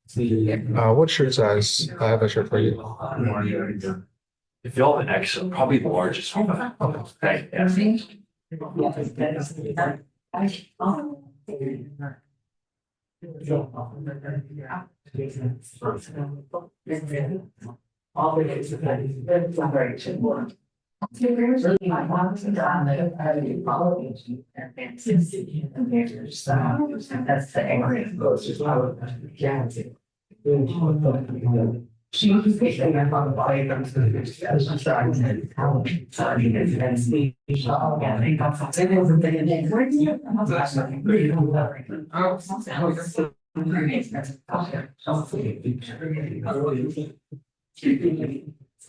What shirt size? I have a shirt for you. If you all have an X, probably the largest one. Okay, yeah.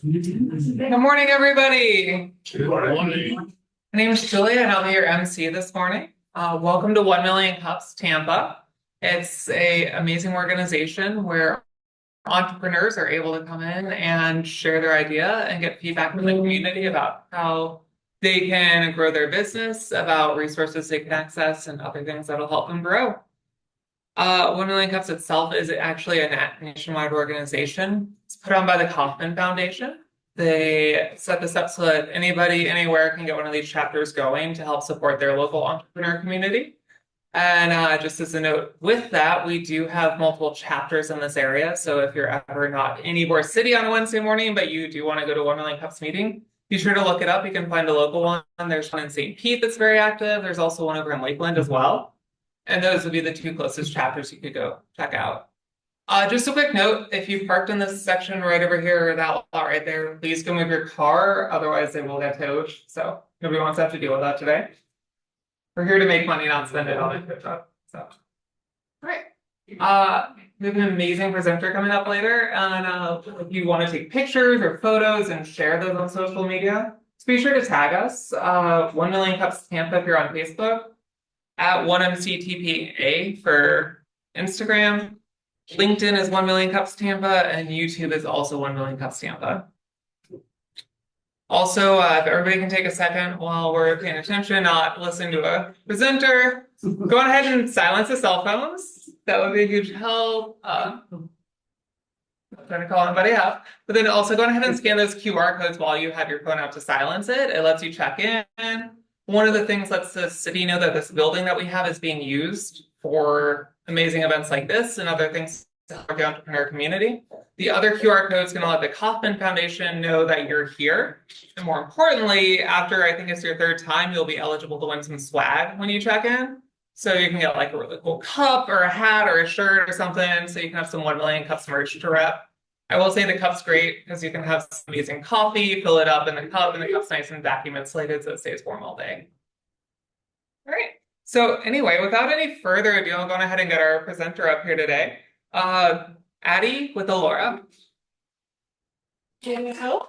Good morning, everybody. Good morning. My name is Julia, and I'll be your MC this morning. Welcome to 1 Million Cups Tampa. It's an amazing organization where entrepreneurs are able to come in and share their idea and get feedback from the community about how they can grow their business, about resources they can access, and other things that'll help them grow. 1 Million Cups itself is actually a nationwide organization. It's put on by the Kauffman Foundation. They set this up so that anybody, anywhere can get one of these chapters going to help support their local entrepreneur community. And just as a note with that, we do have multiple chapters in this area. So if you're ever not in Ybor City on a Wednesday morning, but you do want to go to 1 Million Cups meeting, be sure to look it up. You can find a local one. There's one in St. Pete that's very active. There's also one over in Lakeland as well. And those would be the two closest chapters you could go check out. Just a quick note, if you parked in this section right over here or that lot right there, please go move your car. Otherwise, they will get towed. So nobody wants to have to deal with that today. We're here to make money, not spend it on a tow truck. So, all right. We have an amazing presenter coming up later. And if you want to take pictures or photos and share those on social media, just be sure to tag us. 1 Million Cups Tampa if you're on Facebook. At 1MCTPA for Instagram. LinkedIn is 1 Million Cups Tampa, and YouTube is also 1 Million Cups Tampa. Also, if everybody can take a second while we're paying attention, not listening to a presenter, go ahead and silence the cell phones. That would be a huge help. I'm trying to call anybody up. But then also go ahead and scan those QR codes while you have your phone out to silence it. It lets you check in. One of the things lets the city know that this building that we have is being used for amazing events like this and other things to help the entrepreneur community. The other QR code is going to let the Kauffman Foundation know that you're here. And more importantly, after I think it's your third time, you'll be eligible to win some swag when you check in. So you can get like a really cool cup or a hat or a shirt or something. So you can have some 1 Million Cups merch to rep. I will say the cup's great because you can have some amazing coffee, fill it up in the cup, and the cup's nice and vacuum insulated so it stays warm all day. All right. So anyway, without any further ado, I'll go ahead and get our presenter up here today. Addie with Elora. Hello.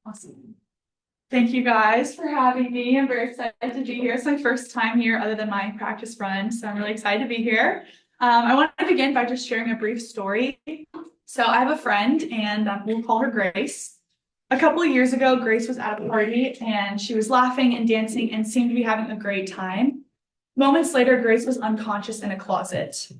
Awesome. Thank you guys for having me. I'm very excited to be here. It's my first time here other than my practice run, so I'm really excited to be here. I want to begin by just sharing a brief story. So I have a friend, and we'll call her Grace. A couple of years ago, Grace was at a party, and she was laughing and dancing and seemed to be having a great time. Moments later, Grace was unconscious in a closet.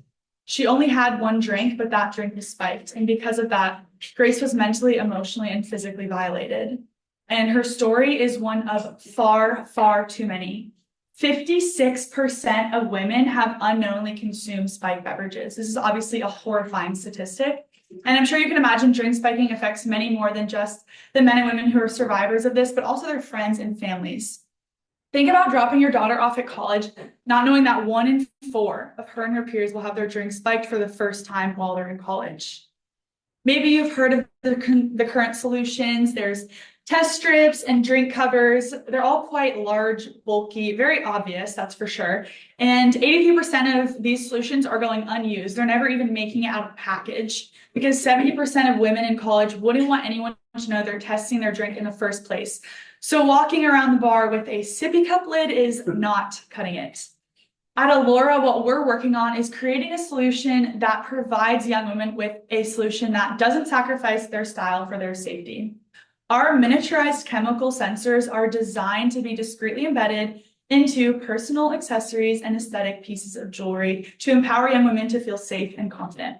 She only had one drink, but that drink was spiked. And because of that, Grace was mentally, emotionally, and physically violated. And her story is one of far, far too many. 56% of women have unknowingly consumed spiked beverages. This is obviously a horrifying statistic. And I'm sure you can imagine drink spiking affects many more than just the men and women who are survivors of this, but also their friends and families. Think about dropping your daughter off at college, not knowing that 1 in 4 of her and her peers will have their drink spiked for the first time while they're in college. Maybe you've heard of the current solutions. There's test strips and drink covers. They're all quite large, bulky, very obvious, that's for sure. And 83% of these solutions are going unused. They're never even making it out of package because 70% of women in college wouldn't want anyone to know they're testing their drink in the first place. So walking around the bar with a sippy cup lid is not cutting it. At Elora, what we're working on is creating a solution that provides young women with a solution that doesn't sacrifice their style for their safety. Our miniaturized chemical sensors are designed to be discreetly embedded into personal accessories and aesthetic pieces of jewelry to empower young women to feel safe and confident.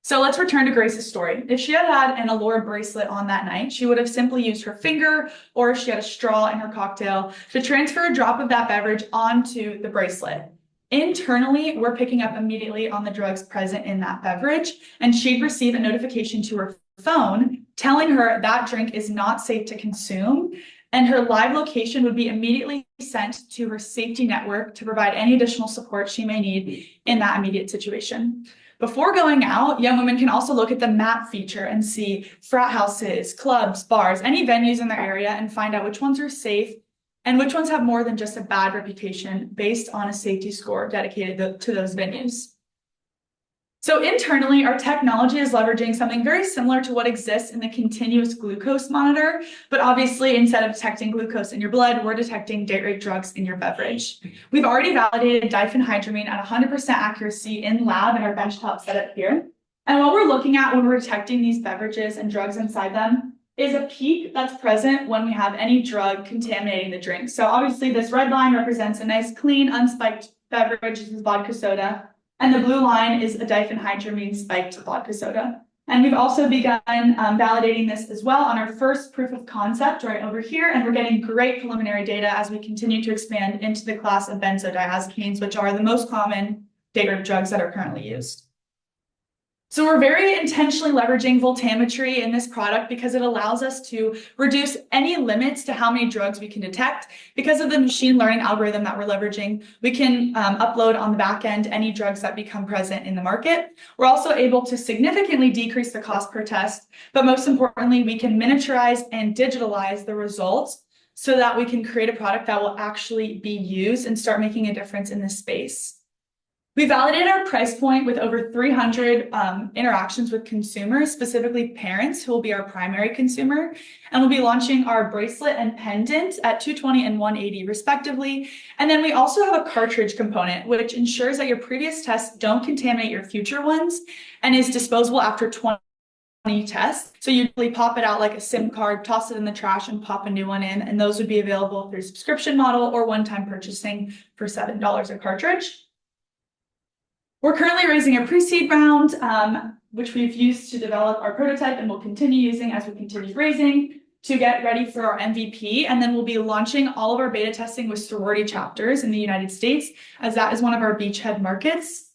So let's return to Grace's story. If she had had an Elora bracelet on that night, she would have simply used her finger, or if she had a straw in her cocktail, to transfer a drop of that beverage onto the bracelet. Internally, we're picking up immediately on the drugs present in that beverage, and she'd receive a notification to her phone telling her that drink is not safe to consume, and her live location would be immediately sent to her safety network to provide any additional support she may need in that immediate situation. Before going out, young women can also look at the map feature and see frat houses, clubs, bars, any venues in their area and find out which ones are safe and which ones have more than just a bad reputation based on a safety score dedicated to those venues. So internally, our technology is leveraging something very similar to what exists in the continuous glucose monitor, but obviously instead of detecting glucose in your blood, we're detecting date rape drugs in your beverage. We've already validated diphenhydramine at 100% accuracy in lab in our benchtop setup here. And what we're looking at when we're detecting these beverages and drugs inside them is a peak that's present when we have any drug contaminating the drink. So obviously this red line represents a nice, clean, unspiked beverage. This is vodka soda. And the blue line is a diphenhydramine spiked vodka soda. And we've also begun validating this as well on our first proof of concept right over here. And we're getting great preliminary data as we continue to expand into the class of benzodiazepines, which are the most common date rape drugs that are currently used. So we're very intentionally leveraging voltammetry in this product because it allows us to reduce any limits to how many drugs we can detect. Because of the machine learning algorithm that we're leveraging, we can upload on the back end any drugs that become present in the market. We're also able to significantly decrease the cost per test, but most importantly, we can miniaturize and digitalize the results so that we can create a product that will actually be used and start making a difference in this space. We validated our price point with over 300 interactions with consumers, specifically parents who will be our primary consumer. And we'll be launching our bracelet and pendant at $220 and $180 respectively. And then we also have a cartridge component, which ensures that your previous tests don't contaminate your future ones and is disposable after 20 tests. So you usually pop it out like a SIM card, toss it in the trash and pop a new one in. And those would be available through subscription model or one-time purchasing for $7 a cartridge. We're currently raising a pre-seed round, which we've used to develop our prototype and will continue using as we continue raising to get ready for our MVP. And then we'll be launching all of our beta testing with sorority chapters in the United States, as that is one of our beachhead markets.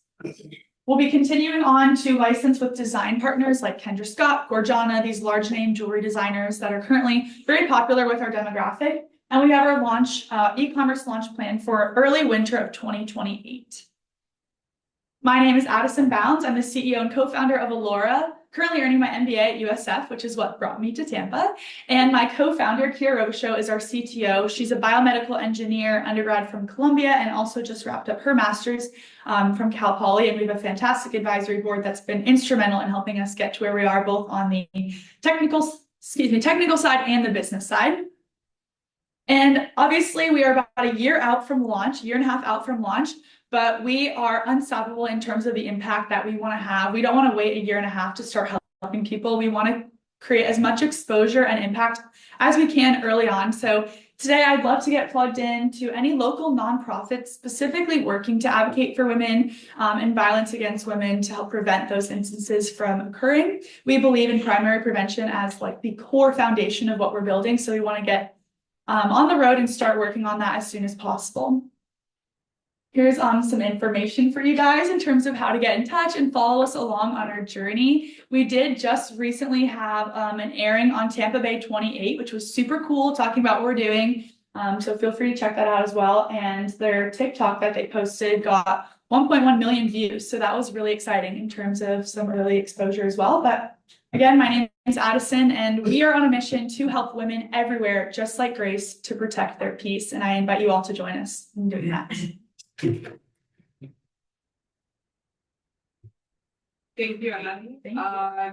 We'll be continuing on to license with design partners like Kendra Scott, Gorjana, these large name jewelry designers that are currently very popular with our demographic. And we have our launch, e-commerce launch plan for early winter of 2028. My name is Addison Bounds. I'm the CEO and co-founder of Elora, currently earning my MBA at USF, which is what brought me to Tampa. And my co-founder, Kira Robichaud, is our CTO. She's a biomedical engineer, undergrad from Columbia, and also just wrapped up her master's from Cal Poly. And we have a fantastic advisory board that's been instrumental in helping us get to where we are, both on the technical side and the business side. And obviously, we are about a year out from launch, year and a half out from launch. But we are unstoppable in terms of the impact that we want to have. We don't want to wait a year and a half to start helping people. We want to create as much exposure and impact as we can early on. So Today, I'd love to get plugged into any local nonprofits specifically working to advocate for women and violence against women to help prevent those instances from occurring. We believe in primary prevention as like the core foundation of what we're building. So we want to get on the road and start working on that as soon as possible. Here's some information for you guys in terms of how to get in touch and follow us along on our journey. We did just recently have an airing on Tampa Bay 28, which was super cool, talking about what we're doing. So feel free to check that out as well. And their TikTok that they posted got 1.1 million views. So that was really exciting in terms of some early exposure as well. But again, my name is Addison, and we are on a mission to help women everywhere, just like Grace, to protect their peace. And I invite you all to join us in doing that. Thank you, Annie. Thank you.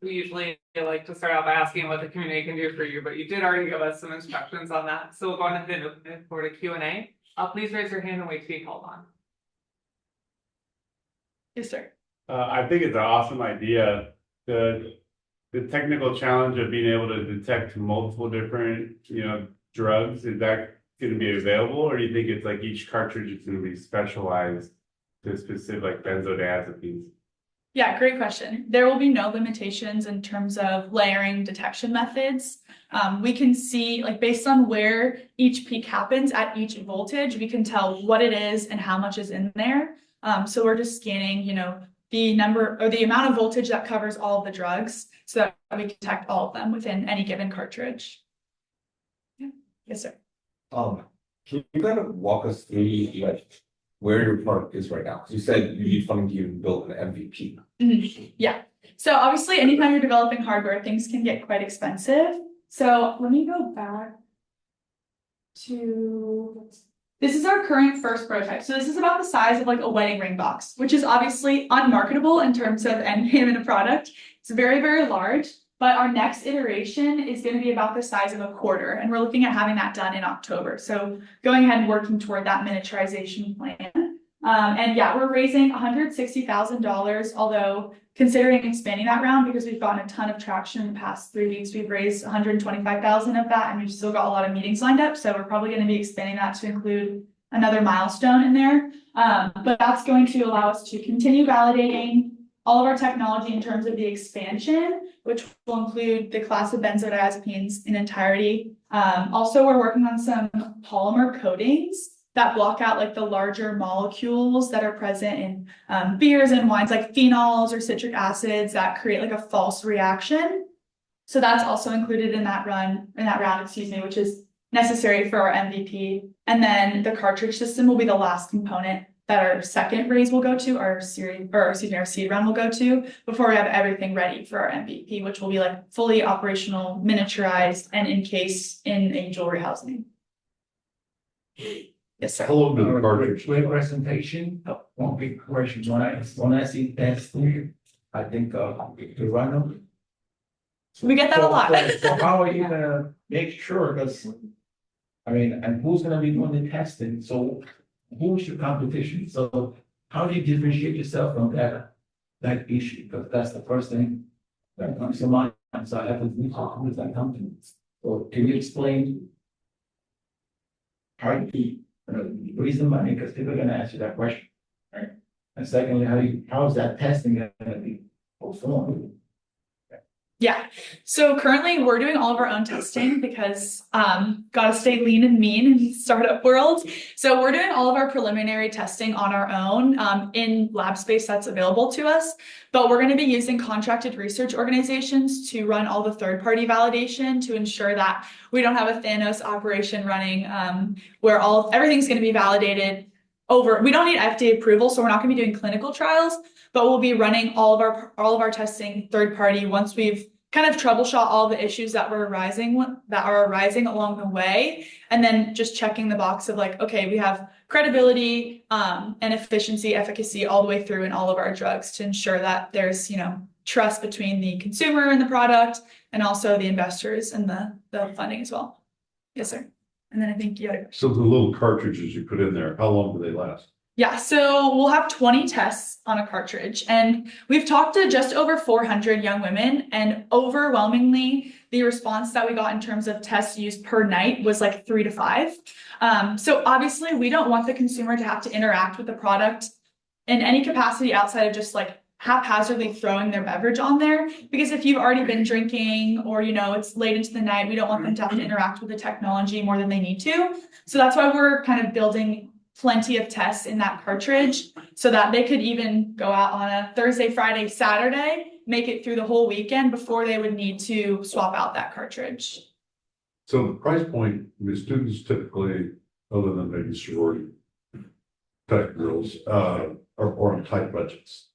We usually like to start out by asking what the community can do for you, but you did already give us some instructions on that. So we'll go ahead and open it for the Q&A. Please raise your hand and wait to be called on. Yes, sir. I think it's an awesome idea. The technical challenge of being able to detect multiple different, drugs, is that going to be available, or do you think it's like each cartridge is going to be specialized to specific like benzodiazepines? Yeah, great question. There will be no limitations in terms of layering detection methods. We can see, like, based on where each peak happens at each voltage, we can tell what it is and how much is in there. So we're just scanning, the number or the amount of voltage that covers all of the drugs so that we can detect all of them within any given cartridge. Yeah. Yes, sir. Can you kind of walk us through like where your product is right now? Because you said you need funding to even build an MVP. Yeah. So obviously, anytime you're developing hardware, things can get quite expensive. So let me go back to, this is our current first prototype. So this is about the size of like a wedding ring box, which is obviously unmarketable in terms of end game in a product. It's very, very large. But our next iteration is going to be about the size of a quarter, and we're looking at having that done in October. So going ahead and working toward that miniaturization plan. And yeah, we're raising $160,000, although considering expanding that round, because we've gotten a ton of traction in the past 3 weeks, we've raised $125,000 of that, and we've still got a lot of meetings lined up. So we're probably going to be expanding that to include another milestone in there. But that's going to allow us to continue validating all of our technology in terms of the expansion, which will include the class of benzodiazepines in entirety. Also, we're working on some polymer coatings that block out like the larger molecules that are present in beers and wines, like phenols or citric acids that create like a false reaction. So that's also included in that round, which is necessary for our MVP. And then the cartridge system will be the last component that our second raise will go to, our seed round will go to, before we have everything ready for our MVP, which will be like fully operational, miniaturized, and encased in a jewelry housing. Yes, sir. How long does the cartridge? Great presentation. One big question. When I see testing, I think the random. We get that a lot. So how are you gonna make sure? Because and who's gonna be doing the testing? So who's your competition? So how do you differentiate yourself from that issue? Because that's the first thing that comes to mind. So I have to reach out who is that company. So can you explain how you raise the money? Because people are gonna ask you that question, right? And secondly, how is that testing gonna be performed? Yeah. So currently we're doing all of our own testing because gotta stay lean and mean in startup world. So we're doing all of our preliminary testing on our own in lab space that's available to us. But we're going to be using contracted research organizations to run all the third-party validation to ensure that we don't have a Thanos operation running where everything's going to be validated over. We don't need FDA approval, so we're not going to be doing clinical trials, but we'll be running all of our testing third party once we've kind of troubleshot all the issues that are arising along the way, and then just checking the box of like, okay, we have credibility and efficacy all the way through in all of our drugs to ensure that there's trust between the consumer and the product, and also the investors and the funding as well. Yes, sir. And then I think you had a question. So the little cartridges you put in there, how long do they last? Yeah, so we'll have 20 tests on a cartridge, and we've talked to just over 400 young women, and overwhelmingly the response that we got in terms of tests used per night was like 3 to 5. So obviously we don't want the consumer to have to interact with the product in any capacity outside of just like haphazardly throwing their beverage on there. Because if you've already been drinking or, it's late into the night, we don't want them to have to interact with the technology more than they need to. So that's why we're kind of building plenty of tests in that cartridge so that they could even go out on a Thursday, Friday, Saturday, make it through the whole weekend before they would need to swap out that cartridge. So the price point, students typically, other than maybe sorority type girls, are on tight budgets.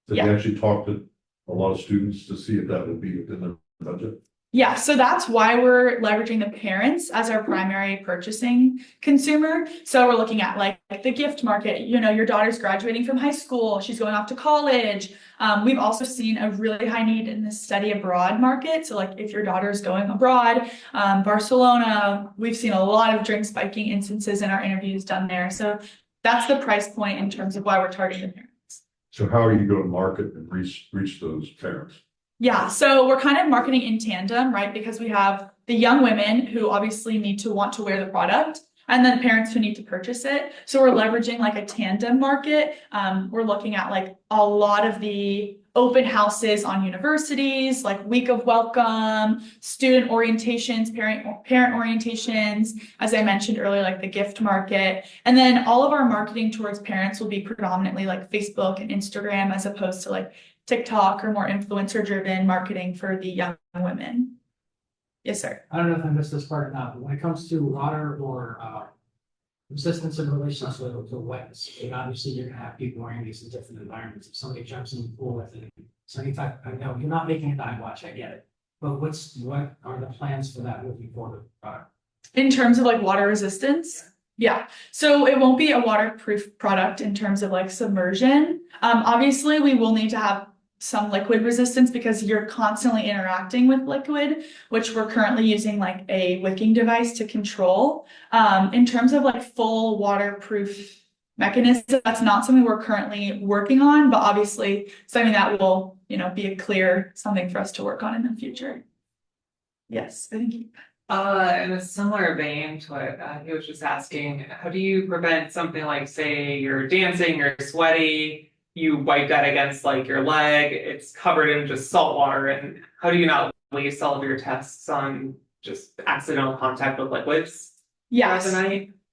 Did you actually talk to a lot of students to see if that would be within their budget? Yeah, so that's why we're leveraging the parents as our primary purchasing consumer. So we're looking at like the gift market, your daughter's graduating from high school, she's going off to college. We've also seen a really high need in the study abroad market. So like if your daughter's going abroad, Barcelona, we've seen a lot of drink spiking instances in our interviews done there. So that's the price point in terms of why we're targeting the parents. So how are you going to market and reach those parents? Yeah, so we're kind of marketing in tandem, right? Because we have the young women who obviously need to want to wear the product, and then parents who need to purchase it. So we're leveraging like a tandem market. We're looking at like a lot of the open houses on universities, like week of welcome, student orientations, parent orientations, as I mentioned earlier, like the gift market. And then all of our marketing towards parents will be predominantly like Facebook and Instagram, as opposed to like TikTok or more influencer driven marketing for the young women. Yes, sir. I don't know if I missed this part or not, but when it comes to water or resistance in relation to wetness, obviously you're gonna have people wearing these in different environments. If somebody jumps in the pool with it, so in fact, I know you're not making a dive watch, I get it. But what are the plans for that moving forward? In terms of like water resistance? Yeah, so it won't be a waterproof product in terms of like submersion. Obviously we will need to have some liquid resistance because you're constantly interacting with liquid, which we're currently using like a wicking device to control. In terms of like full waterproof mechanism, that's not something we're currently working on, but obviously something that will, be a clear something for us to work on in the future. Yes, I think. In a similar vein to what he was just asking, how do you prevent something like, say, you're dancing, you're sweaty, you wipe that against like your leg, it's covered in just salt water, and how do you not waste all of your tests on just accidental contact with liquids? Yes,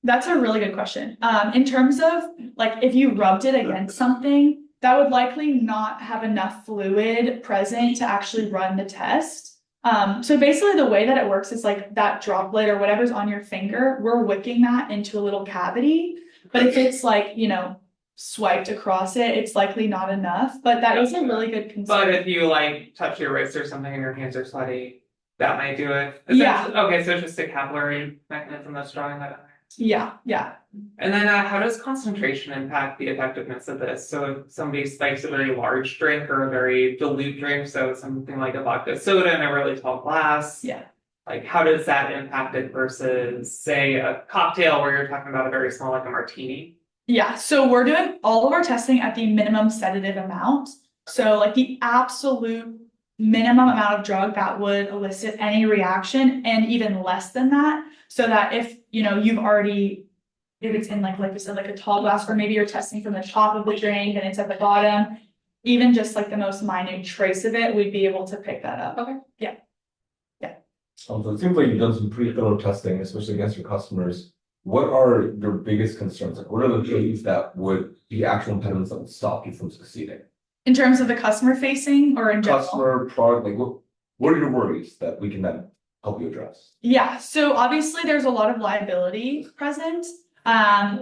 that's a really good question. In terms of like if you rubbed it against something, that would likely not have enough fluid present to actually run the test. So basically the way that it works is like that droplet or whatever's on your finger, we're wicking that into a little cavity. But if it's like, swiped across it, it's likely not enough, but that is a really good concern. But if you like touch your wrist or something and your hands are sweaty, that might do it. Yeah. Okay, so it's just a capillary mechanism that's drawing that in there. Yeah. And then how does concentration impact the effectiveness of this? So if somebody spikes a very large drink or a very dilute drink, so something like a vodka soda in a really tall glass. Yeah. Like how does that impact it versus say a cocktail where you're talking about a very small, like a martini? Yeah, so we're doing all of our testing at the minimum sedative amount. So like the absolute minimum amount of drug that would elicit any reaction, and even less than that. So that if, you've already, if it's in like we said, like a tall glass, or maybe you're testing from the top of the drink and it's at the bottom, even just like the most minute trace of it, we'd be able to pick that up. Okay. Yeah. So it seems like you've done some pretty thorough testing, especially against your customers. What are your biggest concerns? Like, what are the things that would be actual impediments that would stop you from succeeding? In terms of the customer facing or in general? Customer, product, like what are your worries that we can then help you address? Yeah, so obviously there's a lot of liability present.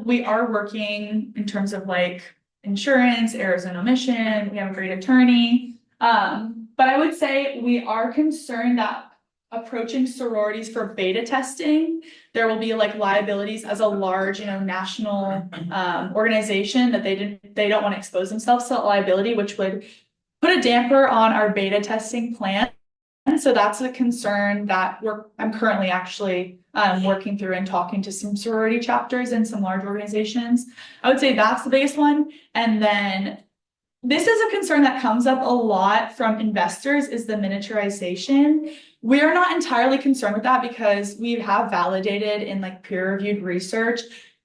We are working in terms of like insurance, errors and omission. We have a great attorney. But I would say we are concerned that approaching sororities for beta testing, there will be like liabilities as a large, national organization that they don't want to expose themselves to liability, which would put a damper on our beta testing plan. And so that's a concern that I'm currently actually working through and talking to some sorority chapters and some large organizations. I would say that's the biggest one. And then this is a concern that comes up a lot from investors is the miniaturization. We are not entirely concerned with that because we have validated in like peer-reviewed research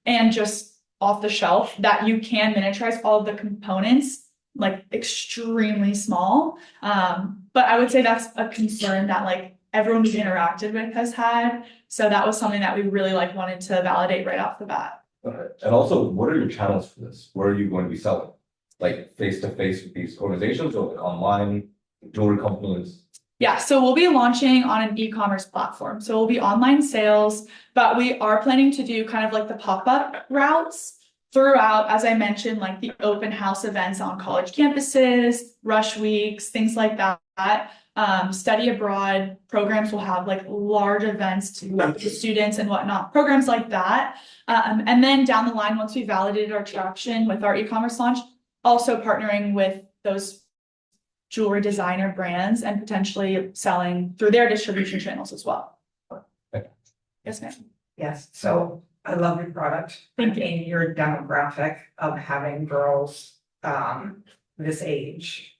and just off the shelf that you can miniaturize all of the components like extremely small. But I would say that's a concern that like everyone we've interacted with has had. So that was something that we really like wanted to validate right off the bat. Okay. And also, what are your channels for this? Where are you going to be selling? Like face to face with these organizations or like online jewelry companies? Yeah, so we'll be launching on an e-commerce platform. So we'll be online sales, but we are planning to do kind of like the pop-up routes throughout, as I mentioned, like the open house events on college campuses, rush weeks, things like that. Study abroad programs will have like large events to the students and whatnot, programs like that. And then down the line, once we validated our traction with our e-commerce launch, also partnering with those jewelry designer brands and potentially selling through their distribution channels as well. Yes, ma'am. Yes, so I love your product. Thank you. And your demographic of having girls this age.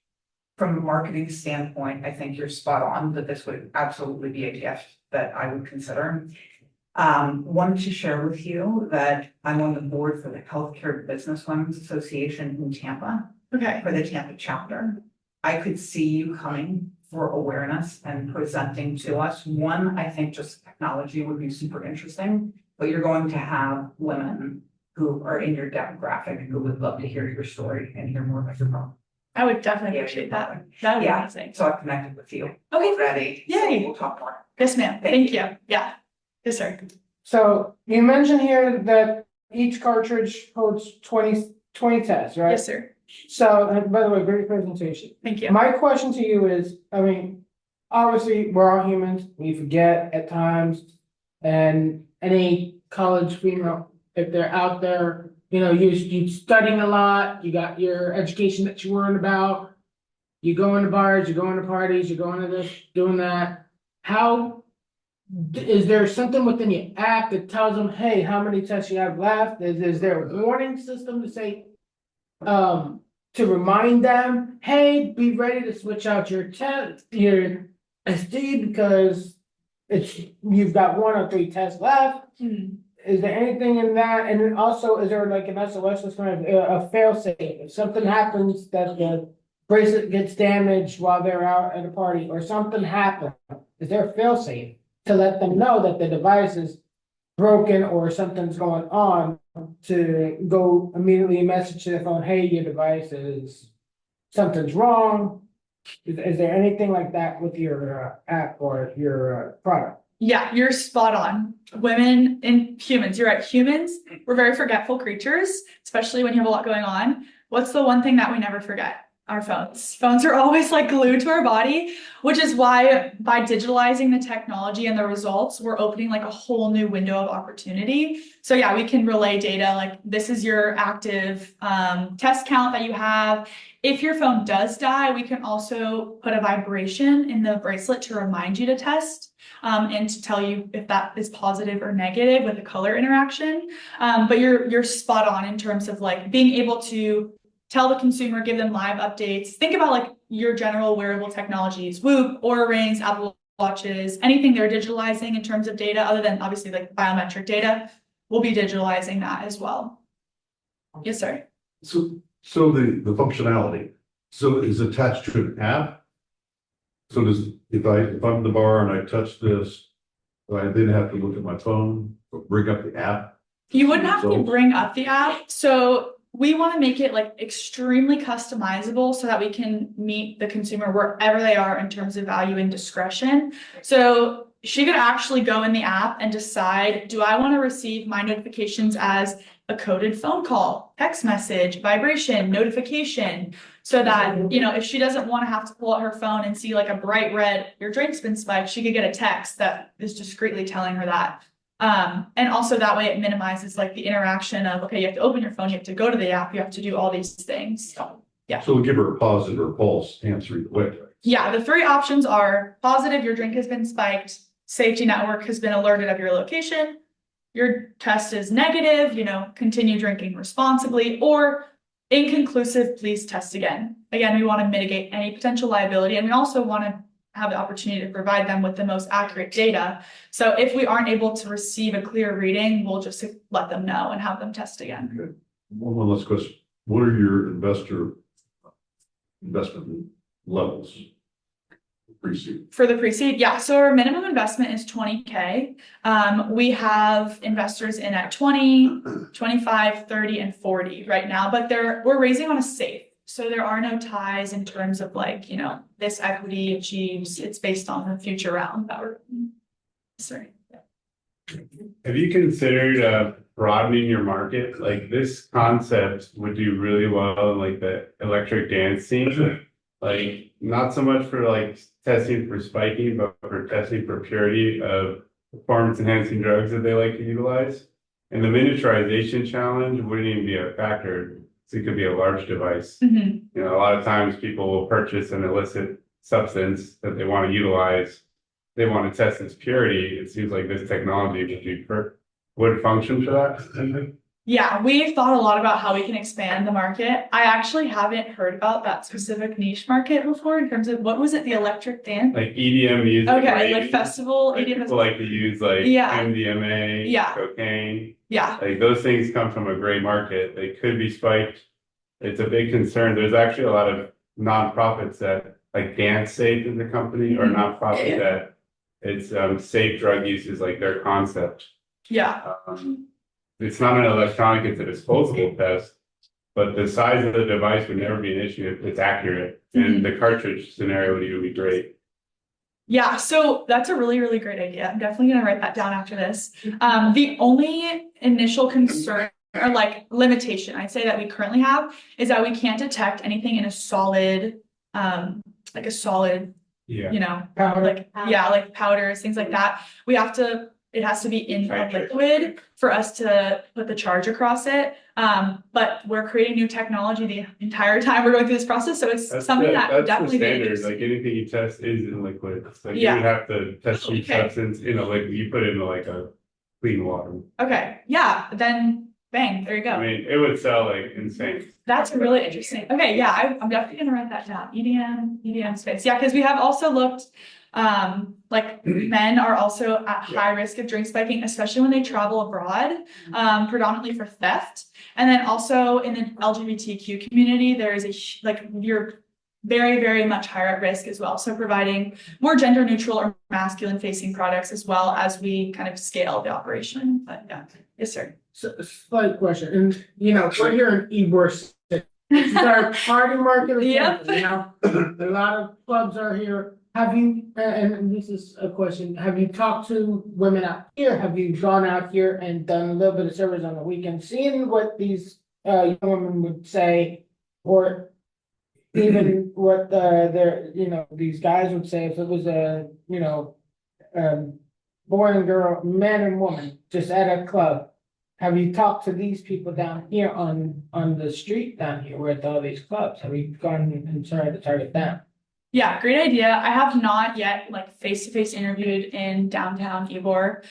From a marketing standpoint, I think you're spot on that this would absolutely be a gift that I would consider. Wanted to share with you that I'm on the board for the Healthcare Business Women's Association in Tampa, Okay. for the Tampa chapter. I could see you coming for awareness and presenting to us. One, I think just technology would be super interesting, but you're going to have women who are in your demographic who would love to hear your story and hear more about your problem. I would definitely appreciate that. That would be Yeah. amazing. So I've connected with you Okay. already. So Yay. we'll talk more. Yes, ma'am. Thank you. Yeah. Yes, sir. So you mentioned here that each cartridge holds 20 tests, right? Yes, sir. So, and by the way, great presentation. Thank you. My question to you is, I mean, obviously, we're all humans, we forget at times. And any college female, if they're out there, you studying a lot, you got your education that you're worrying about. You go into bars, you go into parties, you go into this, doing that. How, is there something within your app that tells them, hey, how many tests you have left? Is there a warning system to say, to remind them, hey, be ready to switch out your SD because you've got 1 or 3 tests left. Is there anything in that? And then also, is there like an SOS that's kind of a fail safe? If something happens that the bracelet gets damaged while they're out at a party or something happens, is there a fail safe to let them know that the device is broken or something's going on, to go immediately message to the phone, hey, your device is, something's wrong? Is there anything like that with your app or your product? Yeah, you're spot on. Women and humans, you're right. Humans, we're very forgetful creatures, especially when you have a lot going on. What's the one thing that we never forget? Our phones. Phones are always like glued to our body, which is why by digitalizing the technology and the results, we're opening like a whole new window of opportunity. So yeah, we can relay data like this is your active test count that you have. If your phone does die, we can also put a vibration in the bracelet to remind you to test. And to tell you if that is positive or negative with a color interaction. But you're spot on in terms of like being able to tell the consumer, give them live updates. Think about like your general wearable technologies, Whoop, Oura Rings, Apple Watches, anything they're digitalizing in terms of data, other than obviously like biometric data, we'll be digitalizing that as well. Yes, sir. So the functionality, so is attached to an app? So if I'm in the bar and I touch this, do I then have to look at my phone, or bring up the app? You wouldn't have to So- bring up the app. So we want to make it like extremely customizable so that we can meet the consumer wherever they are in terms of value and discretion. So she could actually go in the app and decide, do I want to receive my notifications as a coded phone call, text message, vibration, notification, so that, if she doesn't want to have to pull out her phone and see like a bright red, your drink's been spiked, she could get a text that is discreetly telling her that. And also that way it minimizes like the interaction of, okay, you have to open your phone, you have to go to the app, you have to do all these things. So, yeah. So give her a positive or false answer either way. Yeah, the 3 options are positive, your drink has been spiked, safety network has been alerted of your location, your test is negative, continue drinking responsibly, or inconclusive, please test again. Again, we want to mitigate any potential liability, and we also want to have the opportunity to provide them with the most accurate data. So if we aren't able to receive a clear reading, we'll just let them know and have them test again. Okay. One last question. What are your investment levels? Pre-seed. For the pre-seed, yeah, so our minimum investment is 20K. We have investors in at 20, 25, 30, and 40 right now, but we're raising on a safe. So there are no ties in terms of like, you know, this equity achieves, it's based on the future round that we're, sorry. Have you considered broadening your market? Like this concept would do really well in like the electric dance scene. Like not so much for like testing for spiking, but for testing for purity of performance enhancing drugs that they like to utilize. And the miniaturization challenge wouldn't even be a factor. So it could be a large device. Mhm. You know, a lot of times people will purchase an illicit substance that they want to utilize. They want to test its purity. It seems like this technology would function for that. Yeah, we've thought a lot about how we can expand the market. I actually haven't heard about that specific niche market before in terms of, what was it, the electric dance? Like EDM music. Okay, like raves. festival, Like EDM people festival. like to use like Yeah. MDMA, Yeah. cocaine. Yeah, Like those things come from a gray market. They could be spiked. It's a big concern. There's actually a lot of nonprofits that like Dance Safe is a company or nonprofit that it's safe drug use is like their concept. yeah, It's not an electronic, it's a disposable test, but the size of the device would never be an issue if it's accurate. And the cartridge scenario would even be great. yeah. So that's a really, really great idea. I'm definitely gonna write that down after this. The only initial concern or like limitation I'd say that we currently have is that we can't detect anything in a solid, like a solid, Yeah. you know, Powder. like, yeah, like powders, things like that. It has to be in a Titrate. liquid for us to put the charge across it. But we're creating new technology the entire time we're going through this process. So it's something that That's the definitely be standard. interesting. Like anything you test is in liquid. Like you Yeah. would have to test each Okay. substance in a liquid. You put it in like a clean water. Okay, yeah, then bang, there you go. I mean, it would sell like insane. That's really interesting. Okay, yeah, I'm definitely gonna write that down. EDM space. Yeah, because we have also looked, like men are also at high risk of drink spiking, especially when they travel abroad, predominantly for theft. And then also in the LGBTQ community, there is you're very, very much higher at risk as well. So providing more gender neutral or masculine facing products as well as we kind of scale the operation. But yeah, yes, sir. So, slight question, and you know, we're here in Ybor City. This is our party market of Yep. Tampa, you know, a lot of clubs are here. Have you, and this is a question, have you talked to women out here? Have you gone out here and done a little bit of service on the weekend, seeing what these young women would say? Or even what their, you know, these guys would say if it was a, you know, boy and girl, man and woman, just at a club? Have you talked to these people down here on the street down here with all these clubs? Have you gone and tried to target them? Yeah, great idea. I have not yet like face-to-face interviewed in downtown Ybor.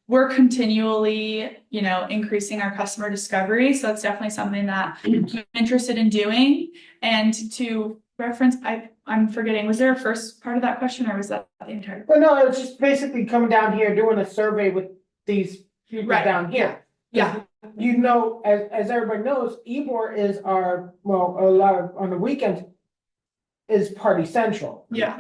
We're continually, you know, increasing our customer discovery. So it's definitely something that I'm interested in doing. And to reference, I'm forgetting, was there a first part of that question or was that the entire? Well, no, it's just basically coming down here, doing a survey with these people Right. down here. Yeah. You know, as everybody knows, Ybor is our, well, a lot of, on the weekends, is party central. Yeah.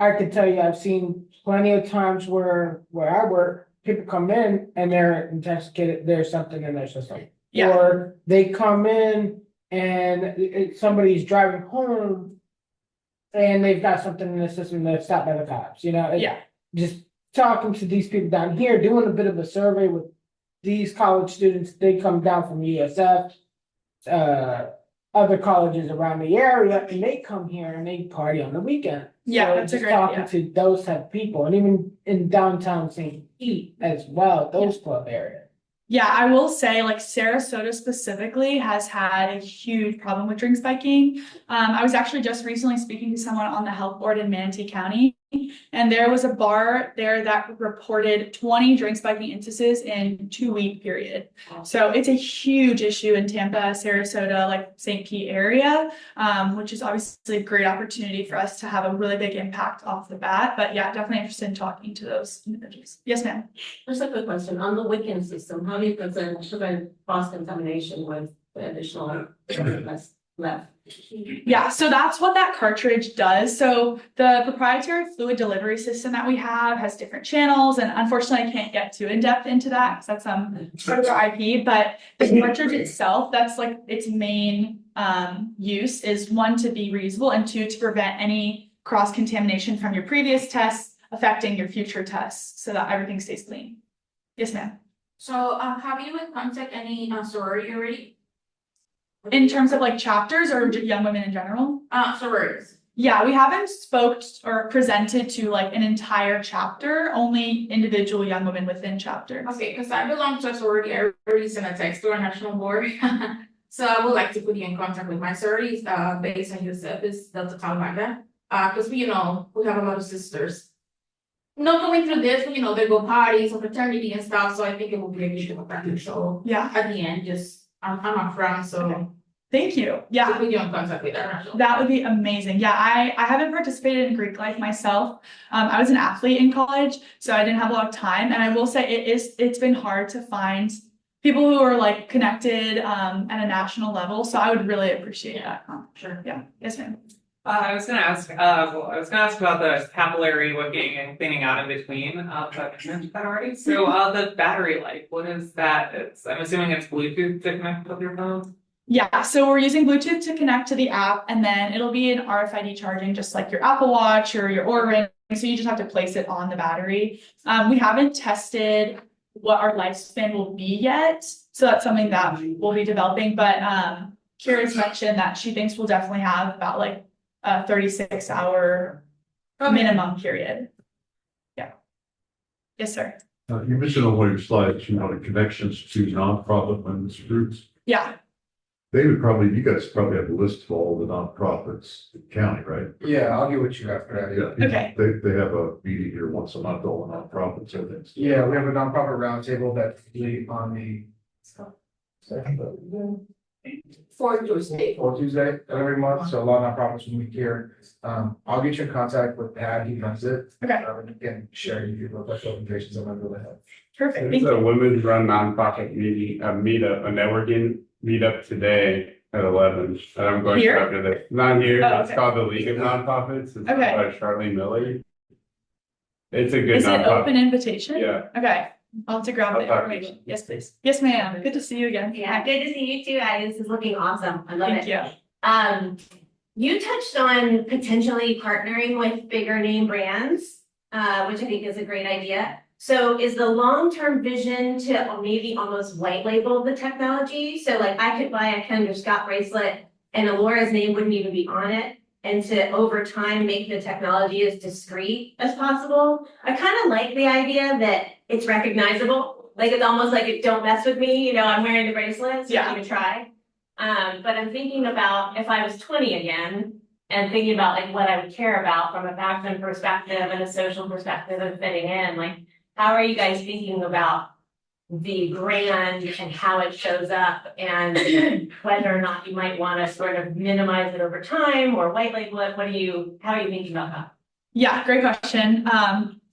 I could tell you, I've seen plenty of times where I work, people come in and they're intoxicated, there's something in their system. Yeah. Or they come in and somebody's driving home and they've got something in the system that's stopped by the cops, you know? Yeah. Just talking to these people down here, doing a bit of a survey with these college students, they come down from USF, other colleges around the area, and they come here and they party on the weekend. Yeah, So that's a just great talking idea. to those type of people, and even in downtown St. Pete as well, those club areas. Yeah, I will say like Sarasota specifically has had a huge problem with drink spiking. I was actually just recently speaking to someone on the health board in Manatee County. And there was a bar there that reported 20 drink spiking instances in 2-week period. So it's a huge issue in Tampa, Sarasota, like St. Pete area, which is obviously a great opportunity for us to have a really big impact off the bat. But yeah, definitely interested in talking to those individuals. Yes, ma'am. Just a quick question, on the Wiccan system, how do you prevent cross contamination with the additional that's left? Yeah, so that's what that cartridge does. So the proprietary fluid delivery system that we have has different channels, and unfortunately I can't get too in depth into that because that's part of our IP, but the cartridge itself, that's like its main use is 1, to be reusable, and 2, to prevent any cross contamination from your previous tests affecting your future tests so that everything stays clean. Yes, ma'am. So have you in contact any sorority already? In terms of like chapters or young women in general? Sororities. Yeah, we haven't spoke or presented to like an entire chapter, only individual young women within chapters. Okay, because I belong to a sorority, I already sent a text to our national board. So I would like to put you in contact with my sororities, based on your service, Delta Tau Magna. Because we have a lot of sisters. Not going through this, but they go parties or fraternity and stuff, so I think it will be a good demographic. So Yeah, at the end, I'm up front, so. Okay. Thank you. To Yeah, put you in contact with our national. that would be amazing. Yeah, I haven't participated in Greek life myself. I was an athlete in college, so I didn't have a lot of time. And I will say it's been hard to find people who are like connected at a national level. So I would really appreciate that. Sure. Yeah. Yes, ma'am. I was gonna ask about the capillary wicking and cleaning out in between, but you mentioned that already. So, the battery life, what is that? I'm assuming it's Bluetooth to connect with your phone? Yeah, so we're using Bluetooth to connect to the app, and then it'll be an RFID charging, just like your Apple Watch or your Oura Ring. So you just have to place it on the battery. We haven't tested what our lifespan will be yet, so that's something that we'll be developing. But Kira's mentioned that she thinks we'll definitely have about like a 36-hour minimum period. Yeah. Yes, sir. You mentioned on one of your slides, the connections to nonprofit women's groups. Yeah. You guys probably have a list of all the nonprofits in the county, right? Yeah, I'll get what you got for that. Yeah. Okay. They have a meeting here once a month, all the nonprofits, I think. Yeah, we have a nonprofit roundtable that's usually on the For Tuesday. Tuesday of every month, so a lot of nonprofits will meet here. I'll get you in contact with Pat, he runs it. Okay. And you can share your presentations on my really help. Perfect. There's Thank a you. women's run nonprofit meeting, a networking meetup today at 11 that I'm going to Here? after this. Not here, Oh, it's okay. called the League of Nonprofits. It's Okay. by Charlie Miller. It's a good Is it nonprofit. open invitation? Yeah. Okay. I'll have to grab the I'll talk to you. information. Yes, please. Yes, ma'am. Good to see you again. Yeah, good to see you too, Addison. This is looking awesome. I love Thank it. you. You touched on potentially partnering with bigger name brands, which I think is a great idea. So is the long-term vision to maybe almost white label the technology? So like I could buy a Kendra Scott bracelet and Elora's name wouldn't even be on it. And to over time make the technology as discreet as possible. I kind of like the idea that it's recognizable. Like it's almost like it don't mess with me, I'm wearing the bracelet, so Yeah. you can try. But I'm thinking about if I was 20 again and thinking about like what I would care about from a fashion perspective and a social perspective and fitting in, like how are you guys thinking about the brand and how it shows up and whether or not you might want to sort of minimize it over time or white label it? How are you thinking about that? Yeah, great question.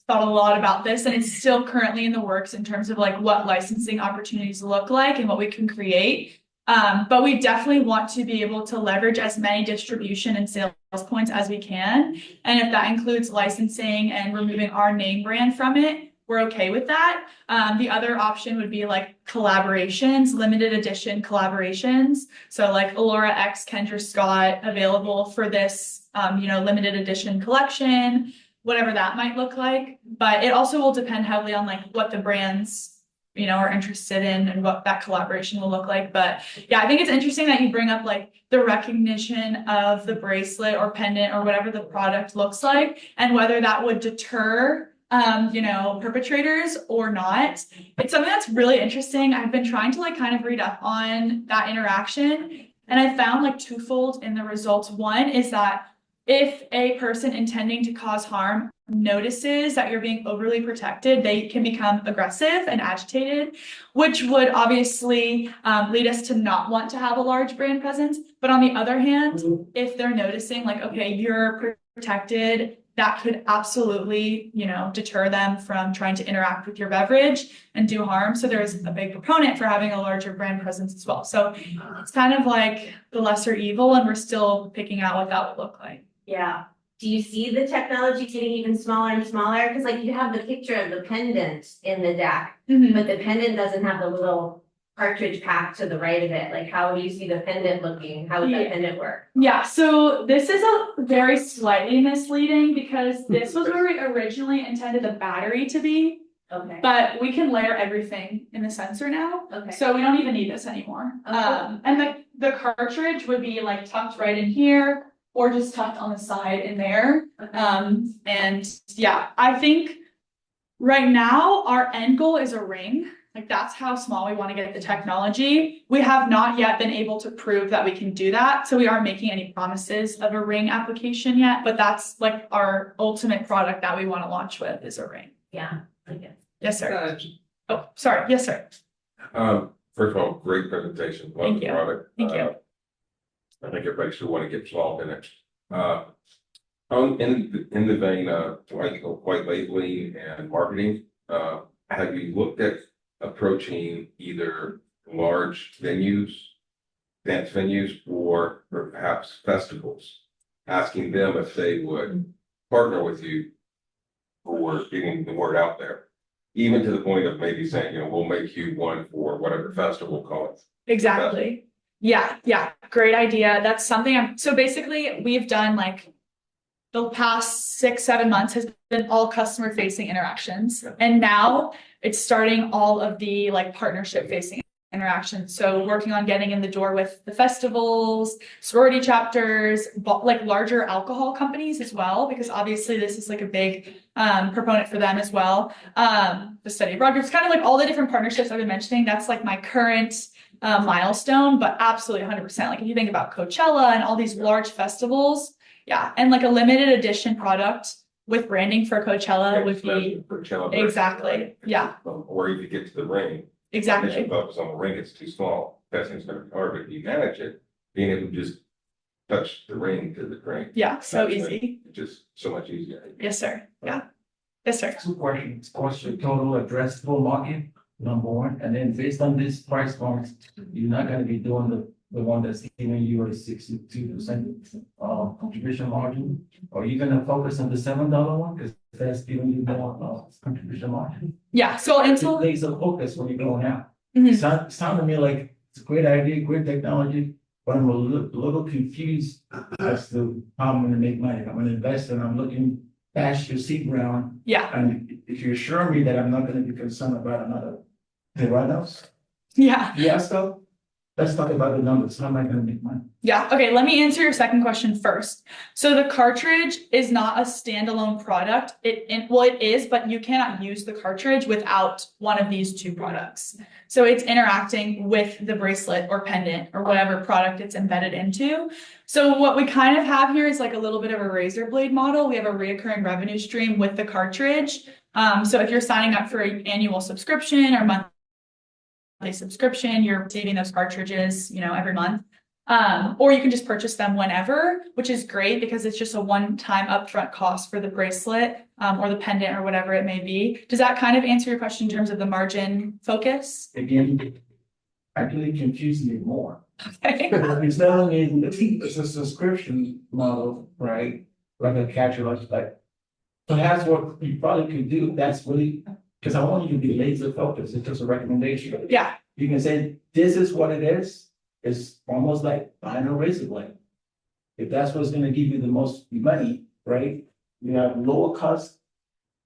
Thought a lot about this, and it's still currently in the works in terms of like what licensing opportunities look like and what we can create. But we definitely want to be able to leverage as many distribution and sales points as we can. And if that includes licensing and removing our name brand from it, we're okay with that. The other option would be like collaborations, limited edition collaborations. So like Elora X Kendra Scott available for this, limited edition collection, whatever that might look like. But it also will depend heavily on like what the brands, are interested in and what that collaboration will look like. But yeah, I think it's interesting that you bring up like the recognition of the bracelet or pendant or whatever the product looks like and whether that would deter perpetrators or not. It's something that's really interesting. I've been trying to like kind of read up on that interaction, and I found like twofold in the results. One is that if a person intending to cause harm notices that you're being overly protected, they can become aggressive and agitated, which would obviously lead us to not want to have a large brand presence. But on the other hand, if they're noticing like, okay, you're protected, that could absolutely, deter them from trying to interact with your beverage and do harm. So there's a big proponent for having a larger brand presence as well. So it's kind of like the lesser evil, and we're still picking out what that would look like. Yeah. Do you see the technology getting even smaller and smaller? Because like you have the picture of the pendant in the deck, but the pendant doesn't have the little cartridge pack to the right of it. Like how do you see the pendant looking? How would that pendant work? Yeah, so this is a very slightly misleading because this was where we originally intended the battery to be. Okay. But we can layer everything in the sensor now. Okay. So we don't even need this anymore. Okay. And the cartridge would be like tucked right in here or just tucked on the side in there. And yeah, I think right now our end goal is a ring. Like that's how small we want to get the technology. We have not yet been able to prove that we can do that. So we aren't making any promises of a ring application yet, but that's like our ultimate product that we want to launch with is a ring. Yeah. Okay. Yes, sir. Oh, sorry. Yes, sir. First of all, great presentation. Love Thank the you. product. Thank you. I think everybody should want to get involved in it. In the vein of white labeling and marketing, have you looked at approaching either large venues, dance venues, or perhaps festivals, asking them if they would partner with you for getting the word out there, even to the point of maybe saying, we'll make you one for whatever festival call it. Exactly. Yeah. Great idea. That's something so basically we've done like the past 6-7 months has been all customer facing interactions. And now it's starting all of the like partnership facing interactions. So working on getting in the door with the festivals, sorority chapters, like larger alcohol companies as well, because obviously this is like a big proponent for them as well. The study abroad groups, kind of like all the different partnerships I've been mentioning. That's like my current milestone, but absolutely 100%. Like if you think about Coachella and all these large festivals, yeah, and like a limited edition product with branding for Coachella would be Coachella, exactly, right? yeah, Or if you get to the ring, exactly. initial focus on the ring, it's too small. Testing's going to be hard, but if you manage it, being able to just touch the ring to the drink. Yeah, so easy. Just so much easier. Yes, sir. Yeah. Yes, sir. 2 questions. What's your total addressable market? Number one, and then based on this price point, you're not gonna be doing the one that's giving you a 62% contribution margin. Or are you gonna focus on the $7 one? Because that's giving you more contribution margin. Yeah, so until laser focus when you're going out. Mhm. Sound to me like it's a great idea, great technology, but I'm a little confused as to how I'm gonna make money. I'm an investor and I'm looking past your seat round. Yeah. And if you assure me that I'm not gonna be concerned about another write-offs. Yeah. Yes, though. Let's talk about the numbers. How am I gonna make money? Yeah. Okay. Let me answer your second question first. So the cartridge is not a standalone product. It is, but you cannot use the cartridge without one of these 2 products. So it's interacting with the bracelet or pendant or whatever product it's embedded into. So what we kind of have here is like a little bit of a razor blade model. We have a reoccurring revenue stream with the cartridge. So if you're signing up for an annual subscription or monthly subscription, you're receiving those cartridges, every month. Or you can just purchase them whenever, which is great because it's just a one-time upfront cost for the bracelet, or the pendant or whatever it may be. Does that kind of answer your question in terms of the margin focus? Again, actually confused me more. Okay. It's not only it's a subscription model, right? Like a catalog, like perhaps what you probably could do, that's really, because I want you to be laser focused, it's just a recommendation. Yeah. You can say, this is what it is. It's almost like buying a razor blade. If that's what's gonna give you the most money, right? You have lower cost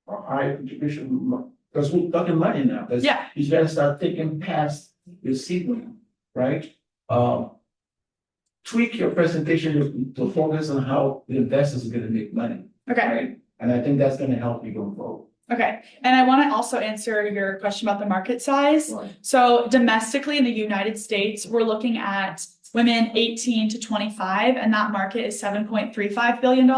or high contribution, because we're talking money now. 'Cause Yeah. you gotta start thinking past your seedling, right? Tweak your presentation to focus on how the investors are gonna make money. Okay. Right? And I think that's gonna help you go forward. Okay. And I want to also answer your question about the market size. Right. So domestically in the United States, we're looking at women 18 to 25, and that market is $7.35 billion.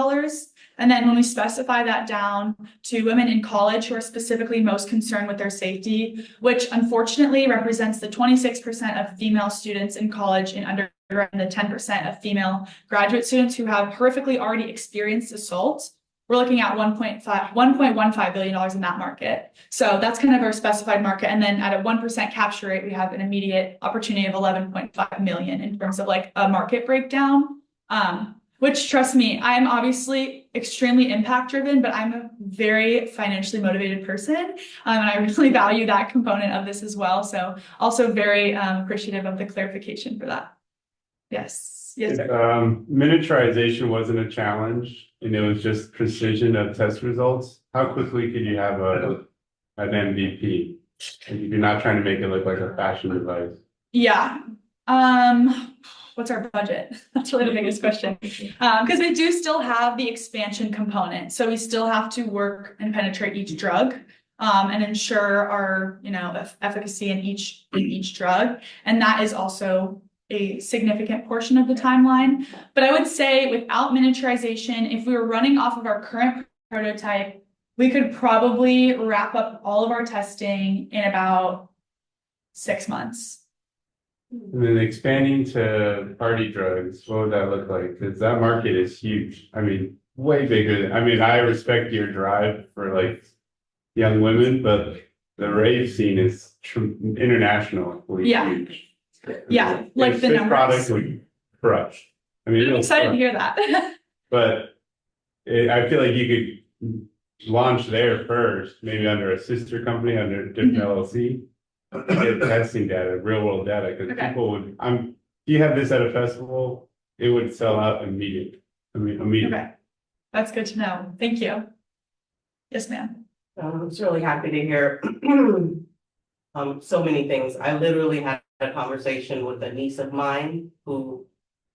And then when we specify that down to women in college who are specifically most concerned with their safety, which unfortunately represents the 26% of female students in college and under and the 10% of female graduate students who have horrifically already experienced assault, we're looking at $1.15 billion in that market. So that's kind of our specified market. And then at a 1% capture rate, we have an immediate opportunity of 11.5 million in terms of like a market breakdown. Which, trust me, I'm obviously extremely impact driven, but I'm a very financially motivated person. And I really value that component of this as well. So also very appreciative of the clarification for that. Yes. Yes, If, sir. miniaturization wasn't a challenge and it was just precision of test results, how quickly could you have an MVP? If you're not trying to make it look like a fashion device. Yeah. What's our budget? That's really the biggest question. Because we do still have the expansion component. So we still have to work and penetrate each drug and ensure our, efficacy in each drug. And that is also a significant portion of the timeline. But I would say without miniaturization, if we were running off of our current prototype, we could probably wrap up all of our testing in about 6 months. And then expanding to party drugs, what would that look like? Because that market is huge. I mean, way bigger than, I respect your drive for like young women, but the rave scene is international. Yeah. Huge. Yeah, like the this numbers. product would crush. I'm excited to hear that. But I feel like you could launch there first, maybe under a sister company, under a different LLC. Get testing data, real world data, because people would, if you have this at a festival, it would sell out immediately. Okay. That's good to know. Thank you. Yes, ma'am. I'm just really happy to hear so many things. I literally had a conversation with a niece of mine who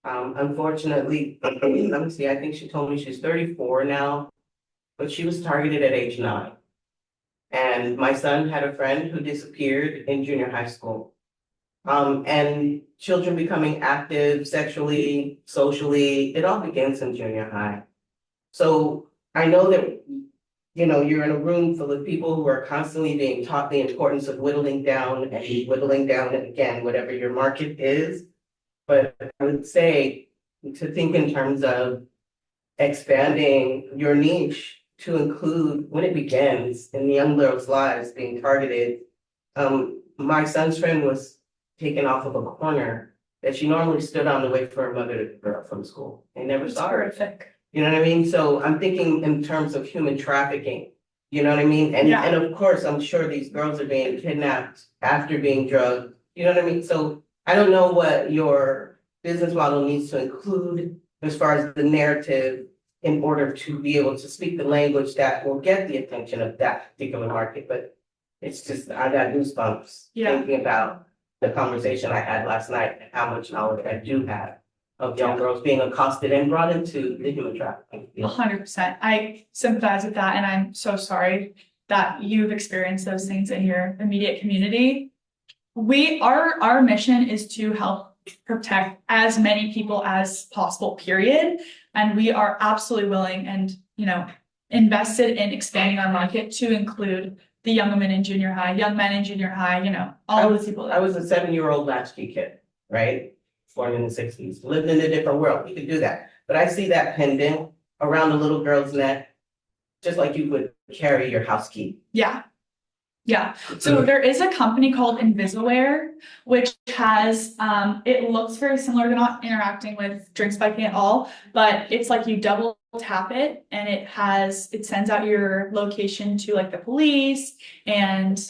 unfortunately, let me see, I think she told me she's 34 now, but she was targeted at age 9. And my son had a friend who disappeared in junior high school. And children becoming active sexually, socially, it all begins in junior high. So I know that, you're in a room full of people who are constantly being taught the importance of whittling down and again, whatever your market is. But I would say to think in terms of expanding your niche to include when it begins in the young girls' lives being targeted. My son's friend was taken off of a corner that she normally stood on to wait for her mother to pick her up from school. They never saw her. Terrific. You know what I mean? So I'm thinking in terms of human trafficking. You know what I mean? And of course, I'm sure these girls are being kidnapped after being drugged. You know what I mean? So I don't know what your business model needs to include as far as the narrative in order to be able to speak the language that will get the attention of that particular market. But it's just, I got goosebumps thinking about the conversation I had last night and how much knowledge I do have of young girls being accosted and brought into the human trafficking. 100%. I sympathize with that. And I'm so sorry that you've experienced those things in your immediate community. Our mission is to help protect as many people as possible, period. And we are absolutely willing and, invested in expanding our market to include the young women in junior high, young men in junior high, all of the people. I was a 7-year-old latchkey kid, right? Born in the 60s, lived in a different world. You could do that. But I see that pendant around a little girl's neck, just like you would carry your house key. Yeah. Yeah. So there is a company called Invisaware, which has, it looks very similar. They're not interacting with drink spiking at all, but it's like you double tap it and it sends out your location to like the police and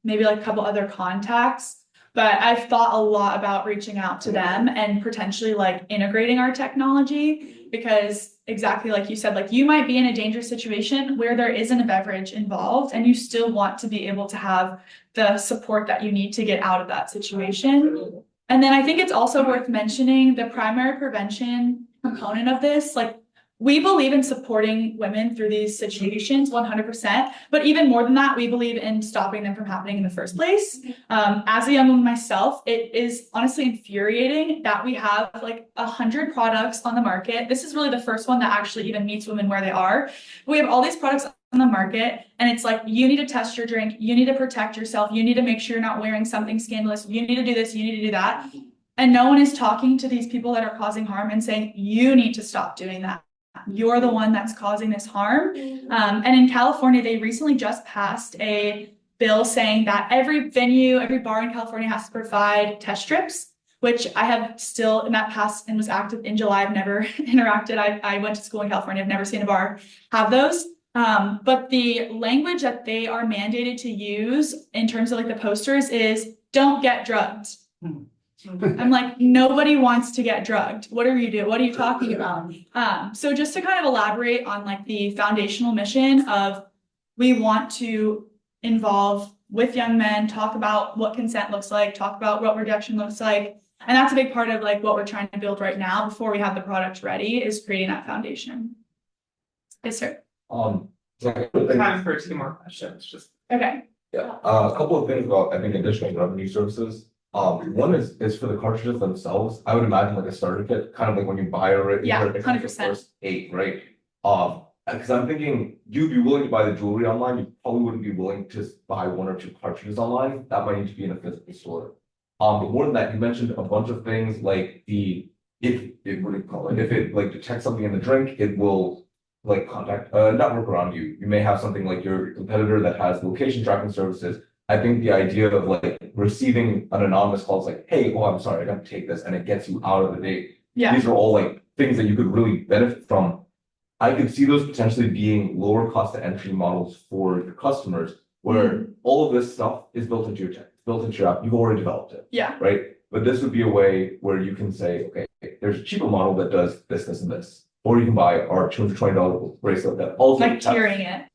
maybe like a couple other contacts. But I've thought a lot about reaching out to them and potentially like integrating our technology, because exactly like you said, like you might be in a dangerous situation where there isn't a beverage involved and you still want to be able to have the support that you need to get out of that situation. And then I think it's also worth mentioning the primary prevention component of this. Like we believe in supporting women through these situations 100%, but even more than that, we believe in stopping them from happening in the first place. As a young woman myself, it is honestly infuriating that we have like 100 products on the market. This is really the first one that actually even meets women where they are. We have all these products on the market, and it's like, you need to test your drink, you need to protect yourself, you need to make sure you're not wearing something scandalous, you need to do this, you need to do that. And no one is talking to these people that are causing harm and saying, you need to stop doing that. You're the one that's causing this harm. And in California, they recently just passed a bill saying that every venue, every bar in California has to provide test strips, which I have still, and that passed and was active in July. I've never interacted. I went to school in California. I've never seen a bar have those. But the language that they are mandated to use in terms of like the posters is don't get drugged. I'm like, nobody wants to get drugged. What are you doing? What are you talking about? So just to kind of elaborate on like the foundational mission of, we want to involve with young men, talk about what consent looks like, talk about what rejection looks like. And that's a big part of like what we're trying to build right now before we have the product ready, is creating that foundation. Yes, sir. Time for 2 more questions, just. Okay. Yeah, a couple of things about, I think, additional revenue services. One is for the cartridges themselves. I would imagine like a starter kit, kind of like when you buy already. Yeah, it comes with 100%. the first 8, right? Because I'm thinking you'd be willing to buy the jewelry online. You probably wouldn't be willing to buy 1 or 2 cartridges online. That might need to be in a physical store. But more than that, you mentioned a bunch of things like if what do you call it? If it like detects something in the drink, it will like contact a network around you. You may have something like your competitor that has location tracking services. I think the idea of like receiving an anonymous call is like, hey, oh, I'm sorry, I got to take this, and it gets you out of the date. Yeah. These are all like things that you could really benefit from. I could see those potentially being lower cost to entry models for your customers, where all of this stuff is built into your tech, built into your app. You've already developed it. Yeah. Right. But this would be a way where you can say, okay, there's a cheaper model that does this, this, and this. Or you can buy our $220 bracelet that also Like tiering it.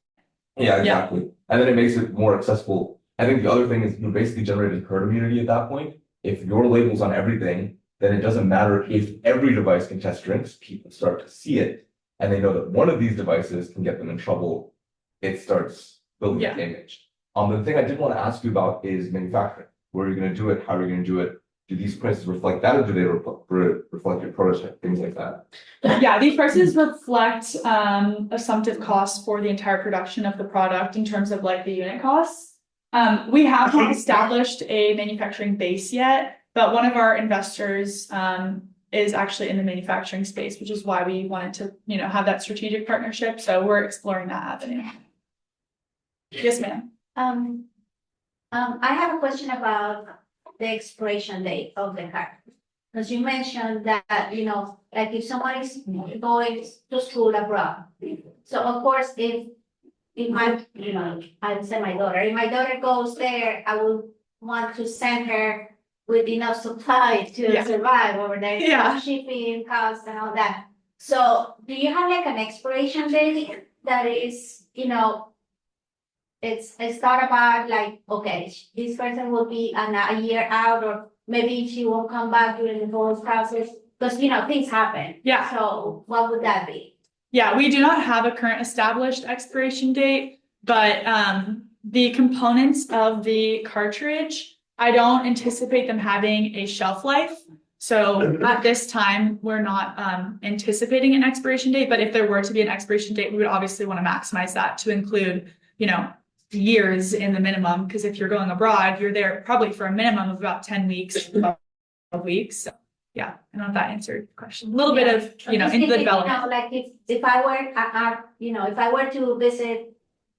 Yeah, exactly. And then it makes it more accessible. I think the other thing is you're basically generating herd immunity at that point. If your label's on everything, then it doesn't matter if every device can test drinks. People start to see it, and they know that one of these devices can get them in trouble. It starts building an image. The thing I did want to ask you about is manufacturing. Where are you going to do it? How are you going to do it? Do these prices reflect that, or do they reflect your prototype, things like that? Yeah, these prices reflect assumptive costs for the entire production of the product in terms of like the unit costs. We have not established a manufacturing base yet, but one of our investors is actually in the manufacturing space, which is why we wanted to, have that strategic partnership. So we're exploring that avenue. Yes, ma'am. I have a question about the expiration date of the card. Because you mentioned that, like if someone is going to school abroad. So of course, if my, I'd say my daughter, if my daughter goes there, I would want to send her with enough supply to survive over there. Shipping costs and all that. So do you have like an expiration date that is, it's thought about like, okay, this person will be a year out, or maybe she won't come back during the whole process, because things happen. Yeah. So what would that be? Yeah, we do not have a current established expiration date, but the components of the cartridge, I don't anticipate them having a shelf life. So at this time, we're not anticipating an expiration date, but if there were to be an expiration date, we would obviously want to maximize that to include, years in the minimum, because if you're going abroad, you're there probably for a minimum of about 10 weeks, 12 weeks. So, yeah, I don't know if that answered your question. A little bit of, into the development. Like if I were, if I were to visit,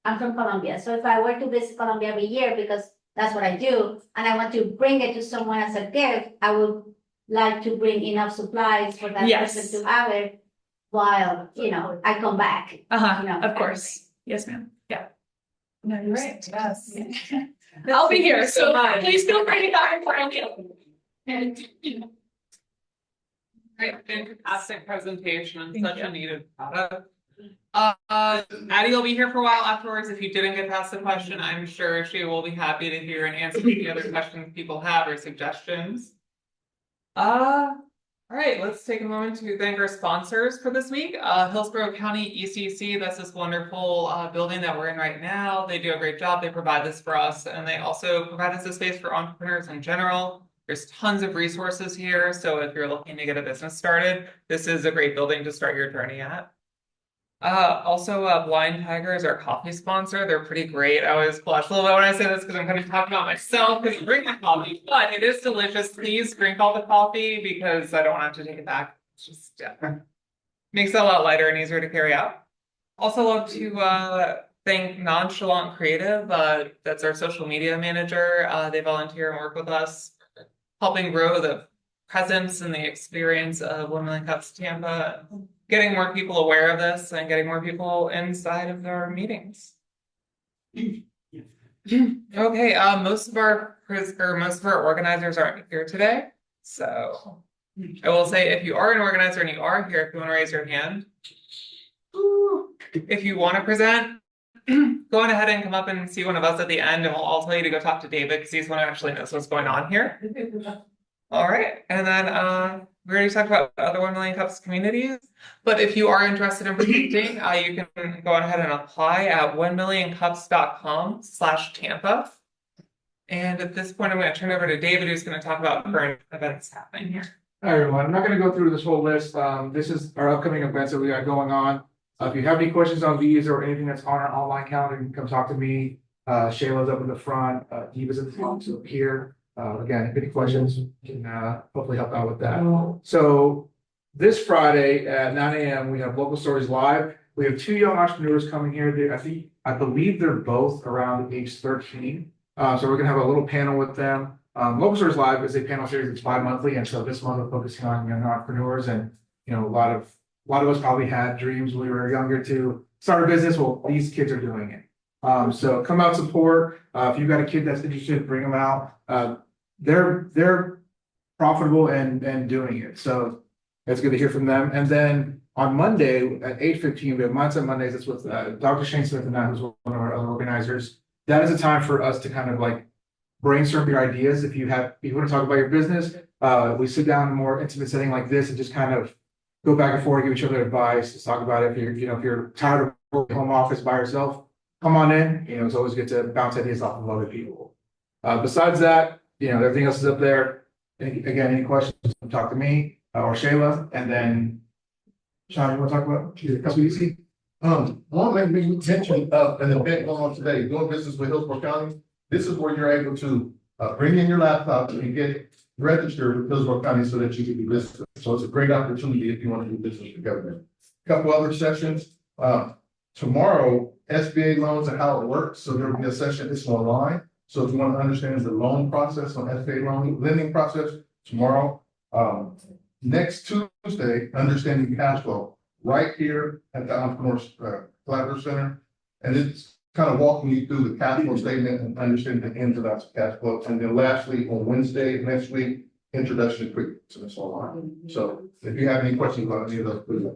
I'm from Colombia. So if I were to visit Colombia every year, because that's what I do, and I want to bring it to someone as a gift, I would like to bring enough supplies for that person to have it while, I come back. Of course. Yes, ma'am. Yeah. No, you're Great. Yes. I'll be here. So much. please feel free to come and Great, fantastic presentation, such a needed product. Addie will be here for a while afterwards. If you didn't get to ask the question, I'm sure she will be happy to hear and answer any other questions people have or suggestions. All right. right, let's take a moment to thank our sponsors for this week. Hillsborough County ECC, that's this wonderful building that we're in right now. They do a great job. They provide this for us, and they also provide us a space for entrepreneurs in general. There's tons of resources here, so if you're looking to get a business started, this is a great building to start your journey at. Blind Tiger is our coffee sponsor. They're pretty great. I always blush a little bit when I say this because I'm kind of talking about myself because I drink the coffee, but it is delicious. Please drink all the coffee because I don't want to have to take it back. It's just makes it a lot lighter and easier to carry out. Also love to thank Nonchalant Creative. That's our social media manager. They volunteer and work with us, helping grow the presence and the experience of 1 Million Cups Tampa, getting more people aware of this and getting more people inside of our meetings. Okay, most of our organizers aren't here today, so I will say if you are an organizer and you are here, if you want to raise your hand. If you want to present, go on ahead and come up and see one of us at the end, and I'll tell you to go talk to David because he's the one who actually knows what's going on here. All right, and then we already talked about other 1 Million Cups communities, but if you are interested in presenting, you can go ahead and apply at 1millioncupscom/Tampa. And at this point, I'm going to turn over to David, who's going to talk about current events happening here. Hi, everyone. I'm not going to go through this whole list. This is our upcoming events that we got going on. If you have any questions on these or anything that's on our online calendar, you can come talk to me. Shayla's up in the front, Eva's at the top, so here. Again, if any questions, can hopefully help out with that. So this Friday at 9 a.m. we have Local Stories Live. We have 2 young entrepreneurs coming here. I believe they're both around age 13. So we're gonna have a little panel with them. Local Stories Live is a panel series that's bi-monthly, and so this month we're focusing on young entrepreneurs. And a lot of us probably had dreams when we were younger to start a business. Well, these kids are doing it. So come out, support. If you've got a kid that's interested, bring them out. They're profitable and doing it. So it's good to hear from them. And then on Monday at 8:15, we have Mindset Mondays. That's with Dr. Shane Smith and I, who's one of our other organizers. That is a time for us to kind of like brainstorm your ideas. If you want to talk about your business, we sit down in a more intimate setting like this and just kind of go back and forth, give each other advice, just talk about it. If you're tired of working home office by yourself, come on in. It's always good to bounce ideas off of other people. Besides that, everything else is up there. Again, any questions, talk to me or Shayla. And then, Sean, you want to talk about SBDC? I want to make mention of an event going on today, doing business with Hillsborough County. This is where you're able to bring in your laptop and get registered with Hillsborough County so that you can be listed. So it's a great opportunity if you want to do business with government. A couple other sessions. Tomorrow, SBA loans and how it works. So there will be a session, it's online. So if you want to understand the loan process on SBA loan lending process tomorrow. Next Tuesday, understanding cash flow, right here at the Entrepreneurs Collaborative Center. And it's kind of walking you through the cash flow statement and understanding the ins and outs of cash flow. And then lastly, on Wednesday next week, introduction to quick to this online. So if you have any questions about any of those, please.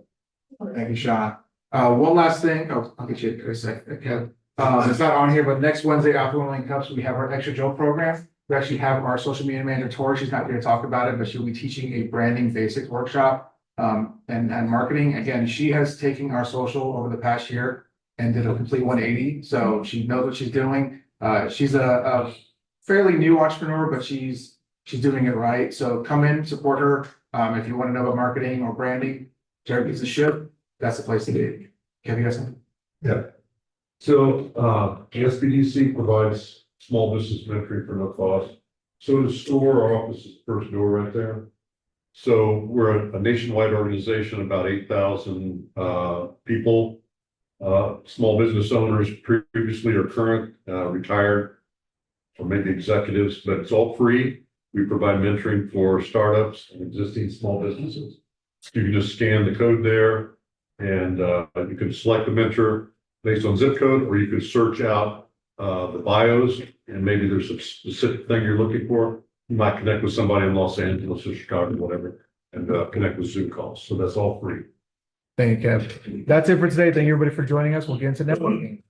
Thank you, Sean. One last thing. I'll get you in a second. Okay. It's not on here, but next Wednesday after 1 Million Cups, we have our Extra Joe program. We actually have our social media manager, Tori. She's not here to talk about it, but she'll be teaching a branding basics workshop and marketing. Again, she has taken our social over the past year and did a complete 180. So she knows what she's doing. She's a fairly new entrepreneur, but she's doing it right. So come in, support her. If you want to know about marketing or branding, Jared gives a ship. That's the place to be. Have you guys something? Yeah. So the SBDC provides small business mentoring for no cost. So the store, our office is the first door right there. So we're a nationwide organization, about 8,000 people, small business owners, previously or current, retired, or maybe executives, but it's all free. We provide mentoring for startups and existing small businesses. You can just scan the code there and you can select the mentor based on zip code, or you can search out the bios and maybe there's a specific thing you're looking for. You might connect with somebody in Los Angeles or Chicago, whatever, and connect with Zoom calls. So that's all free. Thank you, Kev. That's it for today. Thank you, everybody, for joining us. We'll get into networking.